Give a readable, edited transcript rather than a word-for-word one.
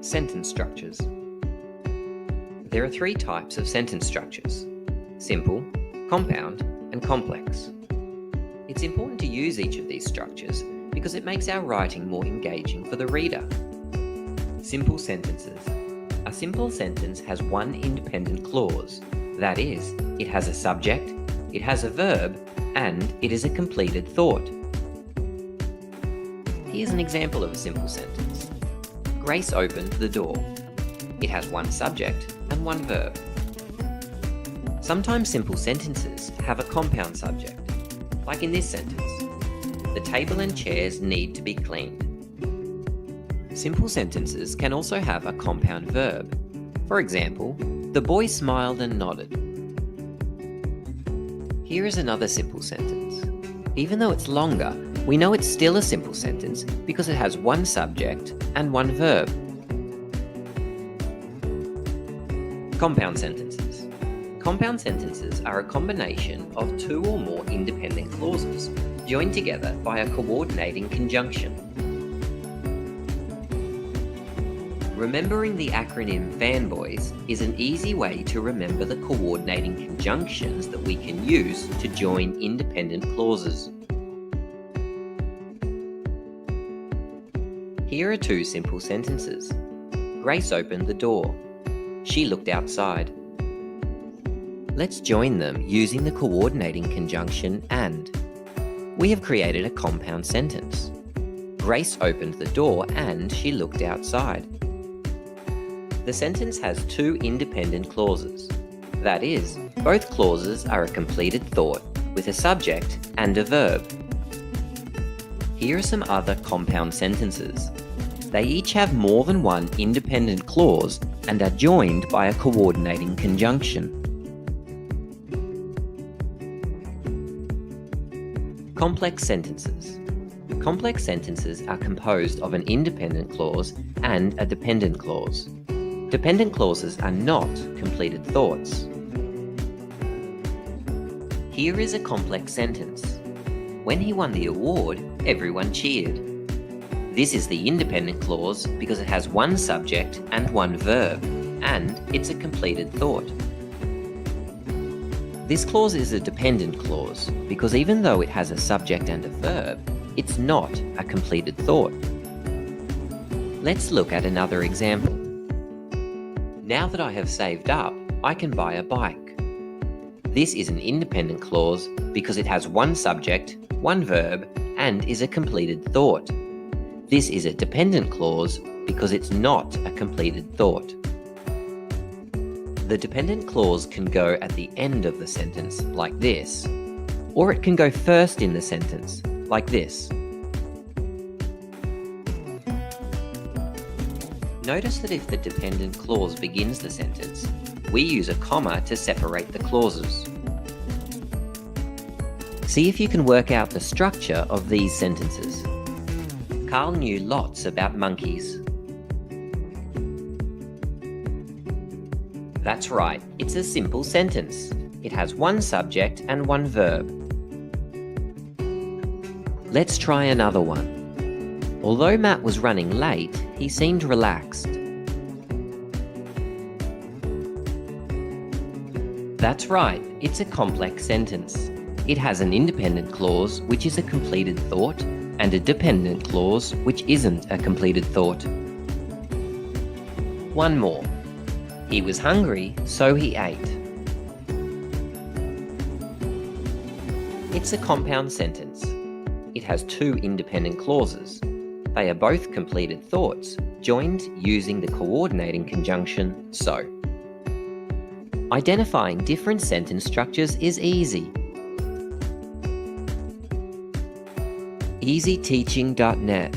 Sentence structures. There are three types of sentence structures: simple, compound, and complex. It's important to use each of these structures because it makes our writing more engaging for the reader. Simple sentences. A simple sentence has one independent clause. That is, it has a subject, it has a verb, and it is a completed thought. Here's an example of a simple sentence. Grace opened the door. It has one subject and one verb. Sometimes simple sentences have a compound subject, like in this sentence. The table and chairs need to be cleaned. Simple sentences can also have a compound verb. For example, the boy smiled and nodded. Here is another simple sentence. Even though it's longer, we know it's still a simple sentence because it has one subject and one verb. Compound sentences. Compound sentences are a combination of two or more independent clauses joined together by a coordinating conjunction. Remembering the acronym FANBOYS is an easy way to remember the coordinating conjunctions that we can use to join independent clauses. Here are two simple sentences. Grace opened the door. She looked outside. Let's join them using the coordinating conjunction and. We have created a compound sentence. Grace opened the door and she looked outside. The sentence has two independent clauses. That is, both clauses are a completed thought with a subject and a verb. Here are some other compound sentences. They each have more than one independent clause and are joined by a coordinating conjunction. Complex sentences. Complex sentences are composed of an independent clause and a dependent clause. Dependent clauses are not completed thoughts. Here is a complex sentence. When he won the award, everyone cheered. This is the independent clause because it has one subject and one verb, and it's a completed thought. This clause is a dependent clause because even though it has a subject and a verb, it's not a completed thought. Let's look at another example. Now that I have saved up, I can buy a bike. This is an independent clause because it has one subject, one verb, and is a completed thought. This is a dependent clause because it's not a completed thought. The dependent clause can go at the end of the sentence, like this, or it can go first in the sentence, like this. Notice that if the dependent clause begins the sentence, we use a comma to separate the clauses. See if you can work out the structure of these sentences. Carl knew lots about monkeys. That's right, it's a simple sentence. It has one subject and one verb. Let's try another one. Although Matt was running late, he seemed relaxed. That's right, it's a complex sentence. It has an independent clause, which is a completed thought, and a dependent clause, which isn't a completed thought. One more. He was hungry, so he ate. It's a compound sentence. It has two independent clauses. They are both completed thoughts, joined using the coordinating conjunction so. Identifying different sentence structures is easy. easyteaching.net